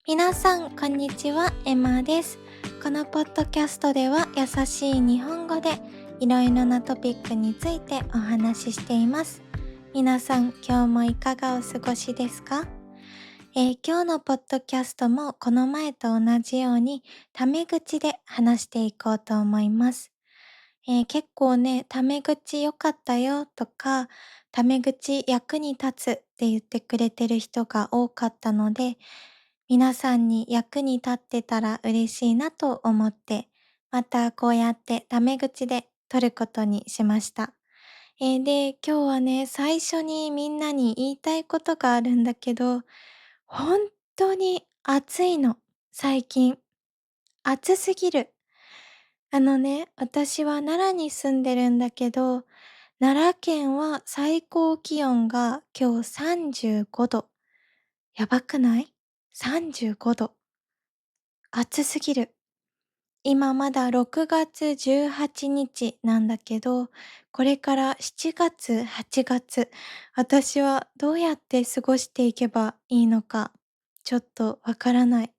皆さん、こんにちは、エマです。このポッドキャストでは優しい日本語でいろいろなトピックについてお話ししています。皆さん、今日もいかがお過ごしですか？今日のポッドキャストもこの前と同じようにタメ口で話していこうと思います。結構ね、タメ口良かったよとか、タメ口役に立つって言ってくれてる人が多かったので、皆さんに役に立ってたら嬉しいなと思って、またこうやってタメ口で撮ることにしました。で、今日はね、最初にみんなに言いたいことがあるんだけど、本当に暑いの、最近。暑すぎる。私は奈良に住んでるんだけど、奈良県は最高気温が今日35度。やばくない？ 35 度。暑すぎる。今まだ6月18日なんだけど、これから7月、8月、私はどうやって過ごしていけばいいのか、ちょっとわからない。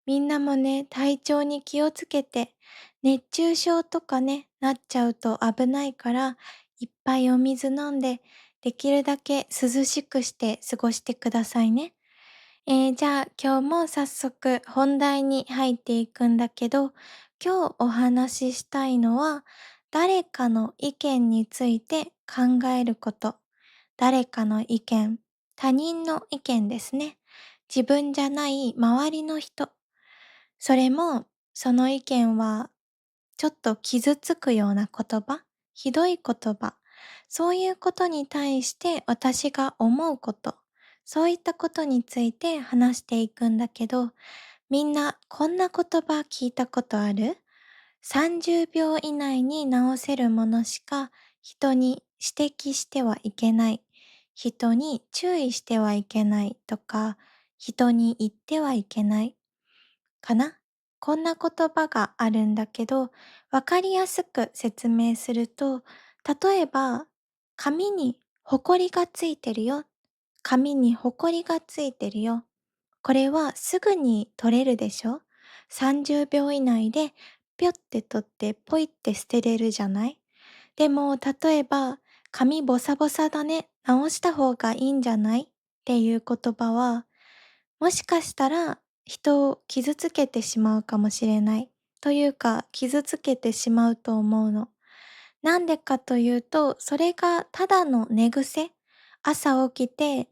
みんなもね、体調に気をつけて、熱中症とかね、なっちゃうと危ないから、いっぱいお水飲んで、できるだけ涼しくして過ごしてくださいね。じゃあ今日も早速本題に入っていくんだけど、今日お話ししたいのは、誰かの意見について考えること。誰かの意見、他人の意見ですね。自分じゃない周りの人。それも、その意見はちょっと傷つくような言葉、ひどい言葉、そういうことに対して私が思うこと、そういったことについて話していくんだけど、みんなこんな言葉聞いたことある？ 30 秒以内に直せるものしか人に指摘してはいけない。人に注意してはいけないとか、人に言ってはいけないかな。こんな言葉があるんだけど、わかりやすく説明すると、例えば、紙にホコリがついてるよ。紙にホコリがついてるよ。これはすぐに取れるでしょ？ 30 秒以内でぴょって取ってポイって捨てれるじゃない？でも例えば髪ボサボサだね、直した方がいいんじゃないっていう言葉は、もしかしたら人を傷つけてしまうかもしれない。というか傷つけてしまうと思うの。なんでかというと、それがただの寝癖。朝起きて、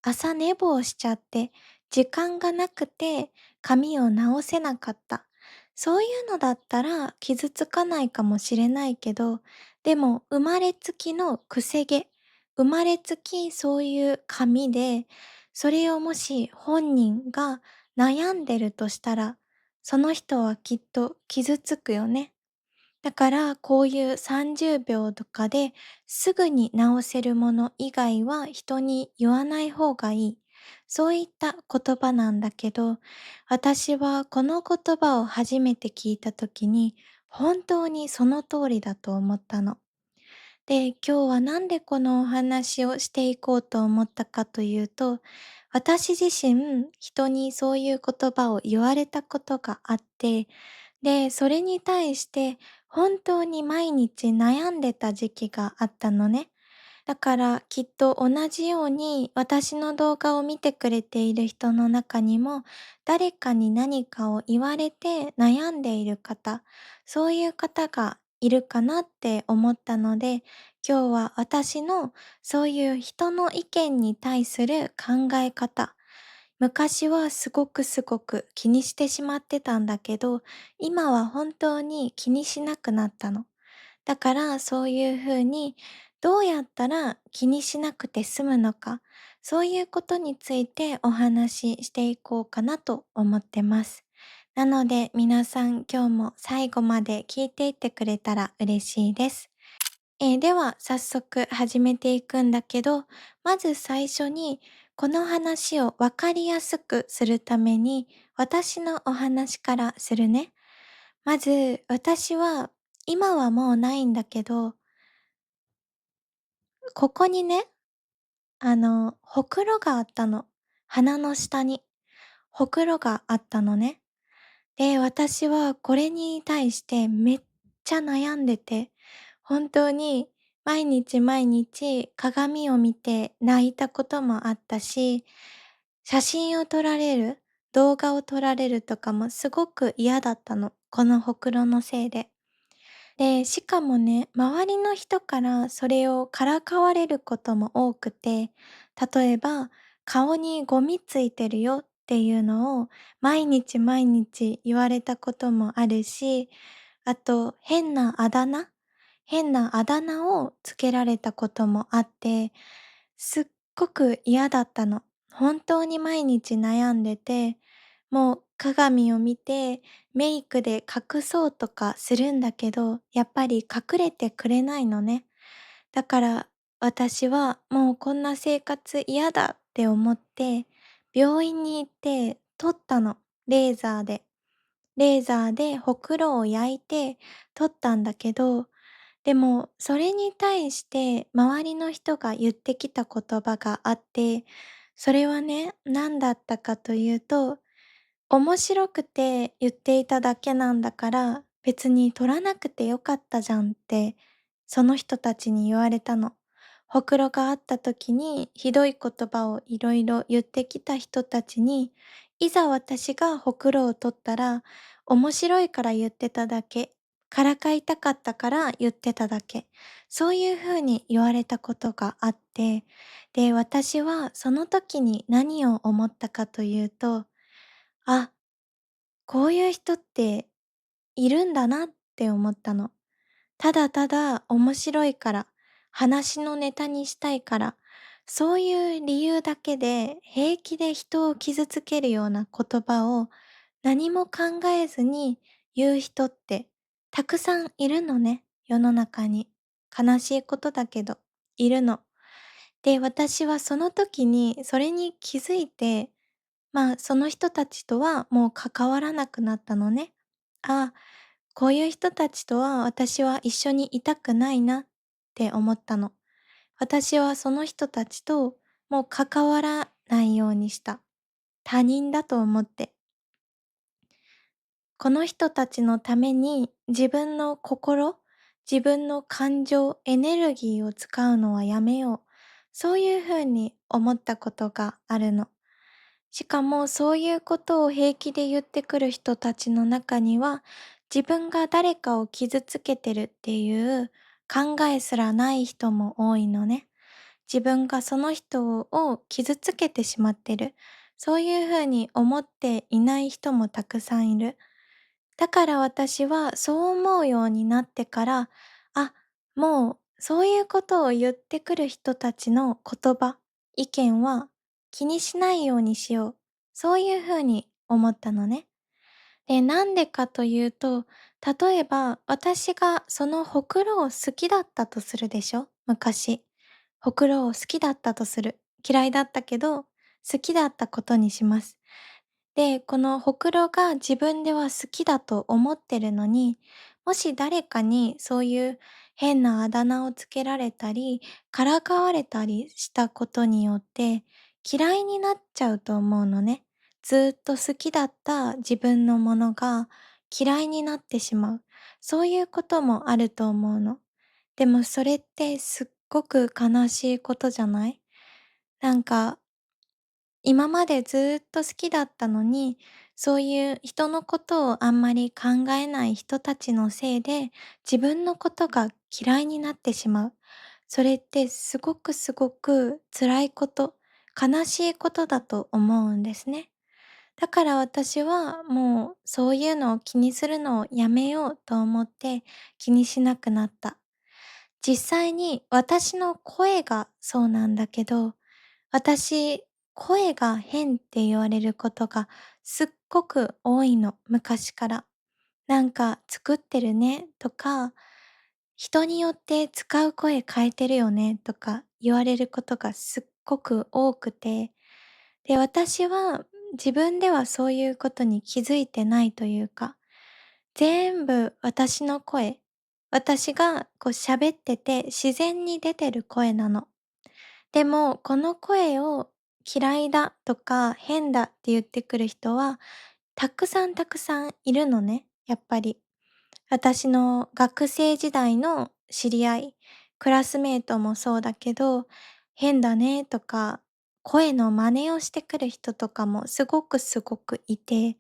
朝寝坊しちゃって、時間がなくて髪を直せなかった。そういうのだったら傷つかないかもしれないけど、でも生まれつきの癖毛、生まれつきそういう髪で、それをもし本人が悩んでるとしたら、その人はきっと傷つくよね。だからこういう30秒とかですぐに直せるもの以外は人に言わない方がいい。そういった言葉なんだけど、私はこの言葉を初めて聞いた時に本当にその通りだと思ったの。で、今日はなんでこのお話をしていこうと思ったかというと、私自身人にそういう言葉を言われたことがあって、で、それに対して本当に毎日悩んでた時期があったのね。だからきっと同じように私の動画を見てくれている人の中にも誰かに何かを言われて悩んでいる方、そういう方がいるかなって思ったので、今日は私のそういう人の意見に対する考え方、昔はすごく気にしてしまってたんだけど、今は本当に気にしなくなったの。だからそういうふうにどうやったら気にしなくて済むのか、そういうことについてお話ししていこうかなと思ってます。なので皆さん今日も最後まで聞いていってくれたら嬉しいです。では早速始めていくんだけど、まず最初にこの話をわかりやすくするために私のお話からするね。まず私は今はもうないんだけど、ここにね、ほくろがあったの。鼻の下に。ほくろがあったのね。で、私はこれに対してめっちゃ悩んでて、本当に毎日毎日鏡を見て泣いたこともあったし、写真を撮られる、動画を撮られるとかもすごく嫌だったの。このほくろのせいで。で、しかもね、周りの人からそれをからかわれることも多くて、例えば、顔にゴミついてるよっていうのを毎日毎日言われたこともあるし、あと変なあだ名をつけられたこともあって、すっごく嫌だったの。本当に毎日悩んでて、もう鏡を見てメイクで隠そうとかするんだけど、やっぱり隠れてくれないのね。だから私はもうこんな生活嫌だって思って、病院に行って取ったの。レーザーで。レーザーでほくろを焼いて取ったんだけど、でもそれに対して周りの人が言ってきた言葉があって、それはね、何だったかというと、面白くて言っていただけなんだから、別に取らなくてよかったじゃんって、その人たちに言われたの。ほくろがあった時にひどい言葉をいろいろ言ってきた人たちに、いざ私がほくろを取ったら、面白いから言ってただけ、からかいたかったから言ってただけ、そういう風に言われたことがあって、で、私はその時に何を思ったかというと、あ、こういう人っているんだなって思ったの。ただただ面白いから、話のネタにしたいから、そういう理由だけで平気で人を傷つけるような言葉を何も考えずに言う人ってたくさんいるのね、世の中に。悲しいことだけど、いるの。で、私はその時にそれに気づいて、その人たちとはもう関わらなくなったのね。ああ、こういう人たちとは私は一緒にいたくないなって思ったの。私はその人たちともう関わらないようにした。他人だと思って。この人たちのために自分の心、自分の感情、エネルギーを使うのはやめよう。そういうふうに思ったことがあるの。しかもそういうことを平気で言ってくる人たちの中には、自分が誰かを傷つけてるっていう考えすらない人も多いのね。自分がその人を傷つけてしまってる。そういうふうに思っていない人もたくさんいる。だから私はそう思うようになってから、あ、もうそういうことを言ってくる人たちの言葉、意見は気にしないようにしよう。そういうふうに思ったのね。で、なんでかというと、例えば私がそのほくろを好きだったとするでしょ昔。ほくろを好きだったとする。嫌いだったけど、好きだったことにします。で、このほくろが自分では好きだと思ってるのに、もし誰かにそういう変なあだ名をつけられたり、からかわれたりしたことによって、嫌いになっちゃうと思うのね。ずっと好きだった自分のものが嫌いになってしまう。そういうこともあると思うの。でもそれってすっごく悲しいことじゃない？なんか今までずっと好きだったのに、そういう人のことをあんまり考えない人たちのせいで、自分のことが嫌いになってしまう。それってすごくすごく辛いこと、悲しいことだと思うんですね。だから私はもうそういうのを気にするのをやめようと思って気にしなくなった。実際に私の声がそうなんだけど、私、声が変って言われることがすっごく多いの、昔から。なんか作ってるねとか、人によって使う声変えてるよねとか言われることがすっごく多くて、で、私は自分ではそういうことに気づいてないというか、全部私の声、私がこう喋ってて自然に出てる声なの。でも、この声を嫌いだとか変だって言ってくる人は、たくさんたくさんいるのね、やっぱり。私の学生時代の知り合い、クラスメイトもそうだけど、変だねとか、声の真似をしてくる人とかもすごくすごくいて、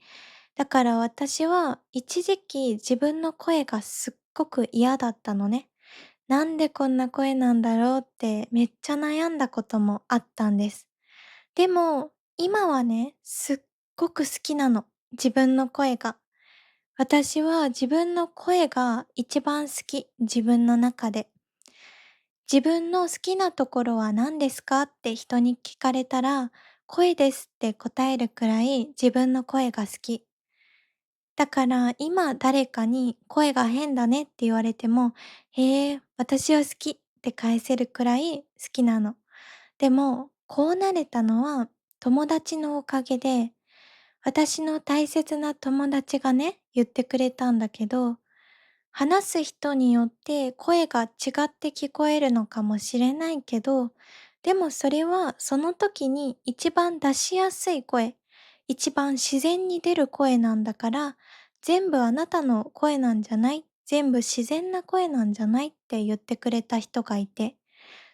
だから私は一時期自分の声がすっごく嫌だったのね。なんでこんな声なんだろうってめっちゃ悩んだこともあったんです。でも、今はね、すっごく好きなの。自分の声が。私は自分の声が一番好き。自分の中で。自分の好きなところは何ですかって人に聞かれたら、声ですって答えるくらい自分の声が好き。だから今誰かに声が変だねって言われても、へえ、私は好きって返せるくらい好きなの。でも、こうなれたのは友達のおかげで、私の大切な友達がね、言ってくれたんだけど、話す人によって声が違って聞こえるのかもしれないけど、でもそれはその時に一番出しやすい声、一番自然に出る声なんだから、全部あなたの声なんじゃない、全部自然な声なんじゃないって言ってくれた人がいて、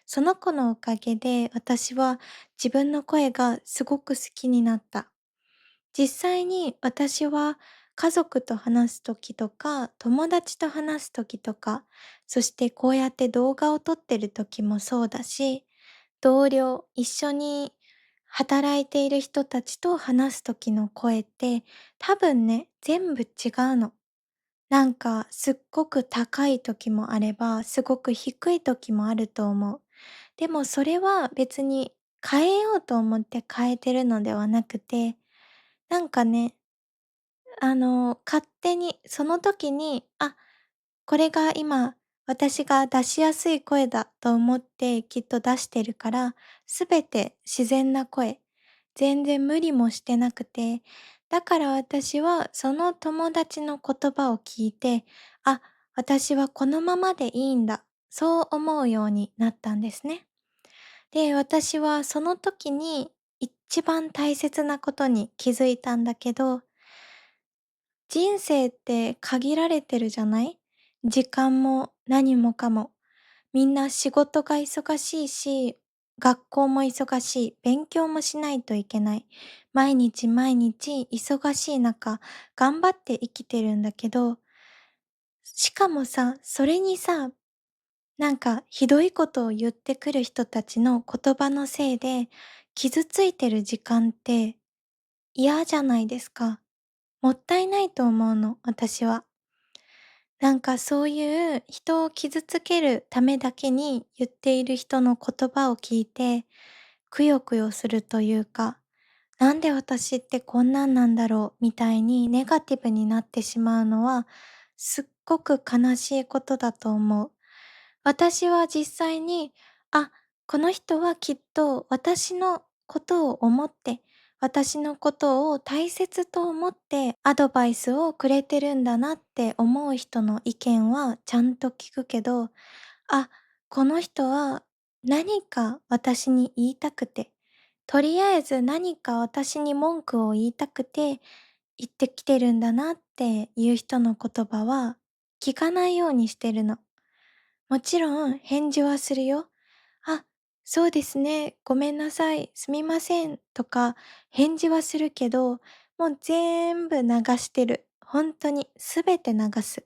その子のおかげで私は自分の声がすごく好きになった。実際に私は家族と話す時とか、友達と話す時とか、そしてこうやって動画を撮ってる時もそうだし、同僚、一緒に働いている人たちと話す時の声って多分ね、全部違うの。なんかすっごく高い時もあれば、すごく低い時もあると思う。でもそれは別に変えようと思って変えてるのではなくて、なんかね、勝手にその時に、あ、これが今私が出しやすい声だと思ってきっと出してるから、すべて自然な声、全然無理もしてなくて、だから私はその友達の言葉を聞いて、あ、私はこのままでいいんだ、そう思うようになったんですね。で、私はその時に一番大切なことに気づいたんだけど、人生って限られてるじゃない？時間も何もかも。みんな仕事が忙しいし、学校も忙しい、勉強もしないといけない。毎日毎日忙しい中、頑張って生きてるんだけど、しかもさ、それにさ、なんかひどいことを言ってくる人たちの言葉のせいで、傷ついてる時間って嫌じゃないですか。もったいないと思うの、私は。なんかそういう人を傷つけるためだけに言っている人の言葉を聞いて、くよくよするというか、なんで私ってこんなんなんだろうみたいにネガティブになってしまうのは、すっごく悲しいことだと思う。私は実際に、あ、この人はきっと私のことを思って、私のことを大切と思ってアドバイスをくれてるんだなって思う人の意見はちゃんと聞くけど、あ、この人は何か私に言いたくて、とりあえず何か私に文句を言いたくて言ってきてるんだなっていう人の言葉は聞かないようにしてるの。もちろん返事はするよ。あ、そうですね。ごめんなさい。すみません。とか返事はするけど、もう全部流してる。本当にすべて流す。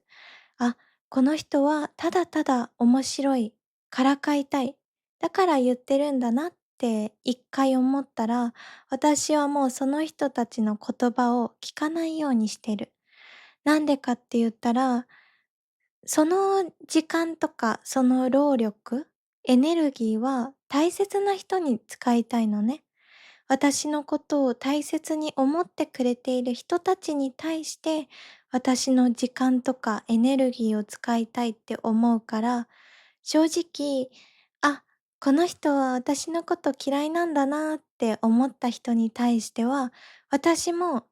あ、この人はただただ面白い。からかいたい。だから言ってるんだなって一回思ったら、私はもうその人たちの言葉を聞かないようにしてる。なんでかって言ったら、その時間とか、その労力、エネルギーは大切な人に使いたいのね。私のことを大切に思ってくれている人たちに対して、私の時間とかエネルギーを使いたいって思うから、正直、あ、この人は私のこと嫌いなんだなって思った人に対しては、私も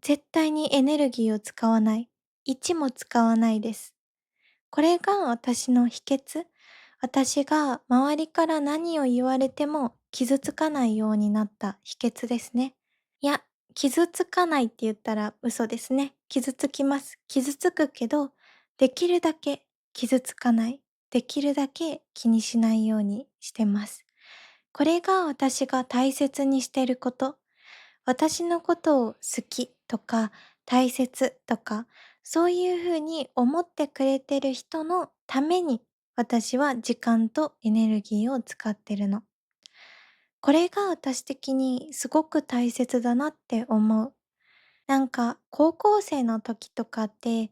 絶対にエネルギーを使わない。1も使わないです。これが私の秘訣。私が周りから何を言われても傷つかないようになった秘訣ですね。いや、傷つかないって言ったら嘘ですね。傷つきます。傷つくけど、できるだけ傷つかない。できるだけ気にしないようにしてます。これが私が大切にしてること。私のことを好きとか大切とか、そういうふうに思ってくれてる人のために私は時間とエネルギーを使ってるの。これが私的にすごく大切だなって思う。高校生の時とかって、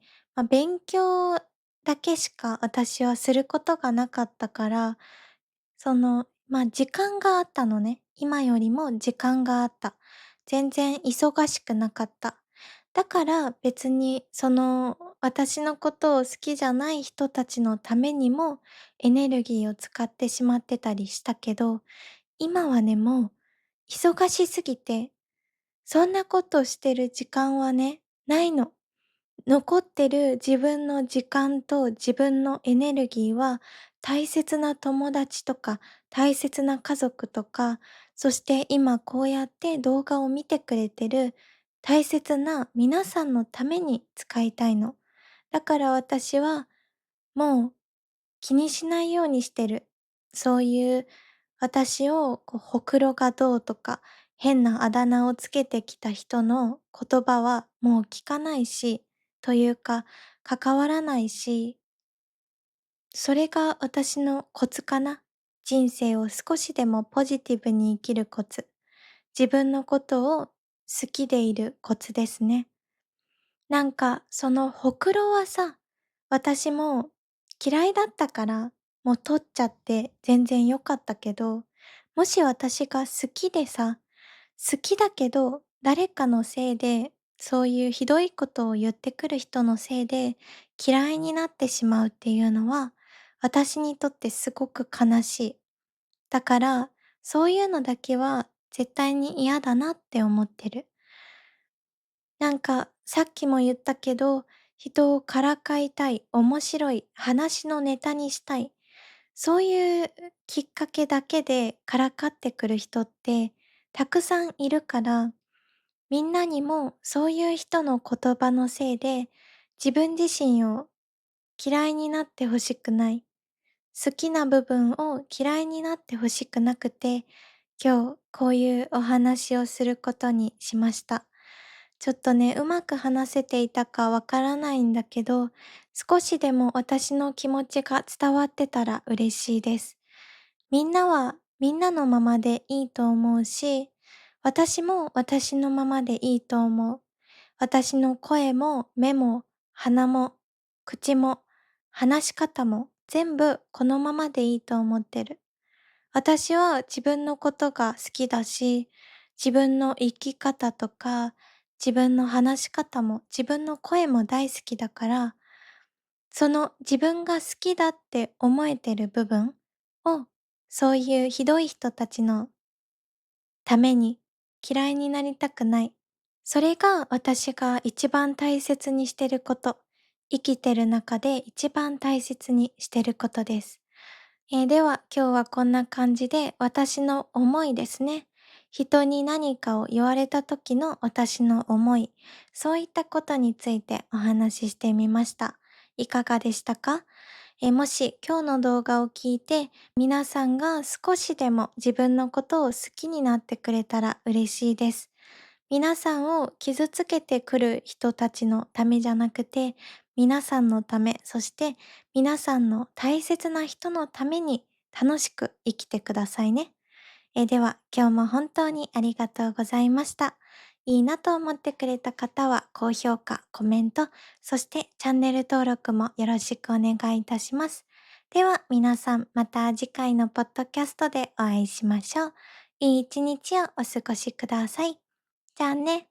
勉強だけしか私はすることがなかったから、時間があったのね。今よりも時間があった。全然忙しくなかった。だから別に私のことを好きじゃない人たちのためにもエネルギーを使ってしまってたりしたけど、今はね、もう忙しすぎて、そんなことしてる時間はね、ないの。残ってる自分の時間と自分のエネルギーは、大切な友達とか、大切な家族とか、そして今こうやって動画を見てくれてる大切な皆さんのために使いたいの。だから私はもう気にしないようにしてる。そういう私をほくろがどうとか、変なあだ名をつけてきた人の言葉はもう聞かないし、というか関わらないし、それが私のコツかな。人生を少しでもポジティブに生きるコツ。自分のことを好きでいるコツですね。そのほくろはさ、私も嫌いだったから、もう取っちゃって全然良かったけど、もし私が好きでさ、好きだけど誰かのせいで、そういうひどいことを言ってくる人のせいで嫌いになってしまうっていうのは、私にとってすごく悲しい。だから、そういうのだけは絶対に嫌だなって思ってる。さっきも言ったけど、人をからかいたい、面白い、話のネタにしたい。そういうきっかけだけでからかってくる人ってたくさんいるから、みんなにもそういう人の言葉のせいで自分自身を嫌いになってほしくない。好きな部分を嫌いになってほしくなくて、今日こういうお話をすることにしました。ちょっとね、うまく話せていたかわからないんだけど、少しでも私の気持ちが伝わってたら嬉しいです。みんなはみんなのままでいいと思うし、私も私のままでいいと思う。私の声も目も鼻も口も話し方も全部このままでいいと思ってる。私は自分のことが好きだし、自分の生き方とか、自分の話し方も自分の声も大好きだから、その自分が好きだって思えてる部分を、そういうひどい人たちのために嫌いになりたくない。それが私が一番大切にしてること。生きてる中で一番大切にしてることです。では今日はこんな感じで私の思いですね。人に何かを言われた時の私の思い、そういったことについてお話ししてみました。いかがでしたか？もし今日の動画を聞いて皆さんが少しでも自分のことを好きになってくれたら嬉しいです。皆さんを傷つけてくる人たちのためじゃなくて、皆さんのため、そして皆さんの大切な人のために楽しく生きてくださいね。では今日も本当にありがとうございました。いいなと思ってくれた方は高評価、コメント、そしてチャンネル登録もよろしくお願いいたします。では皆さんまた次回のポッドキャストでお会いしましょう。いい一日をお過ごしください。じゃあね。